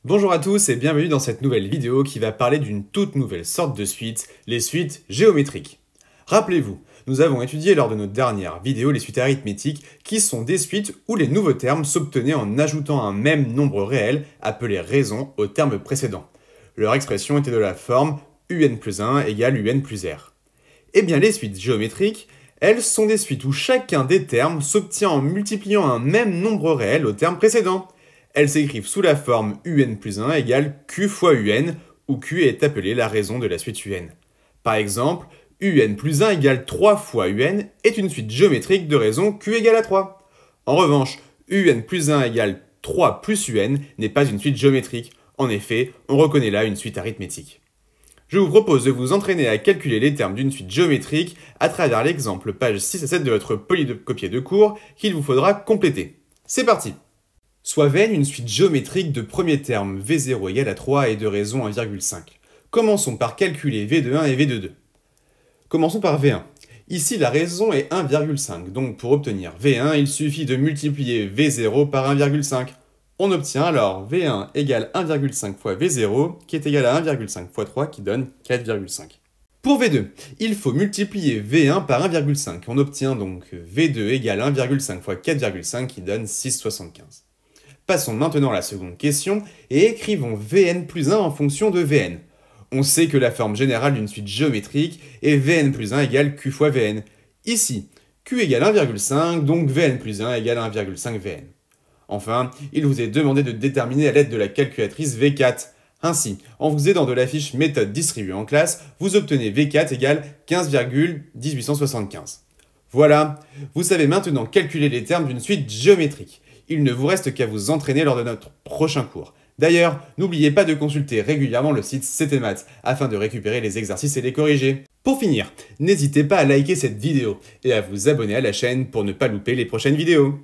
Bonjour à tous et bienvenue dans cette nouvelle vidéo qui va parler d'une toute nouvelle sorte de suite, les suites géométriques. Rappelez-vous, nous avons étudié lors de notre dernière vidéo les suites arithmétiques qui sont des suites où les nouveaux termes s'obtenaient en ajoutant un même nombre réel appelé raison au terme précédent. Leur expression était de la forme un plus 1 égale un plus r. Eh bien les suites géométriques, elles sont des suites où chacun des termes s'obtient en multipliant un même nombre réel au terme précédent. Elles s'écrivent sous la forme un plus 1 égale q fois un, où q est appelée la raison de la suite un. Par exemple, un plus 1 égale 3 fois un est une suite géométrique de raison q égale à 3. En revanche, un plus 1 égale 3 plus un n'est pas une suite géométrique. En effet, on reconnaît là une suite arithmétique. Je vous propose de vous entraîner à calculer les termes d'une suite géométrique à travers l'exemple pages 6 à 7 de votre polycopier de cours qu'il vous faudra compléter. C'est parti! Soit Vn une suite géométrique de premier terme V0 égale à 3 et de raison 1,5. Commençons par calculer V de 1 et V de 2. Commençons par V1. Ici, la raison est 1,5, donc pour obtenir V1, il suffit de multiplier V0 par 1,5. On obtient alors V1 égale 1,5 fois V0, qui est égal à 1,5 fois 3, qui donne 4,5. Pour V2, il faut multiplier V1 par 1,5. On obtient donc V2 égale 1,5 fois 4,5, qui donne 6,75. Passons maintenant à la seconde question et écrivons Vn plus 1 en fonction de Vn. On sait que la forme générale d'une suite géométrique est Vn plus 1 égale Q fois Vn. Ici, Q égale 1,5, donc Vn plus 1 égale 1,5 Vn. Enfin, il vous est demandé de déterminer à l'aide de la calculatrice V4. Ainsi, en vous aidant de la fiche méthode distribuée en classe, vous obtenez V4 égale 15,1875. Voilà, vous savez maintenant calculer les termes d'une suite géométrique. Il ne vous reste qu'à vous entraîner lors de notre prochain cours. D'ailleurs, n'oubliez pas de consulter régulièrement le site CTMaths afin de récupérer les exercices et les corriger. Pour finir, n'hésitez pas à liker cette vidéo et à vous abonner à la chaîne pour ne pas louper les prochaines vidéos.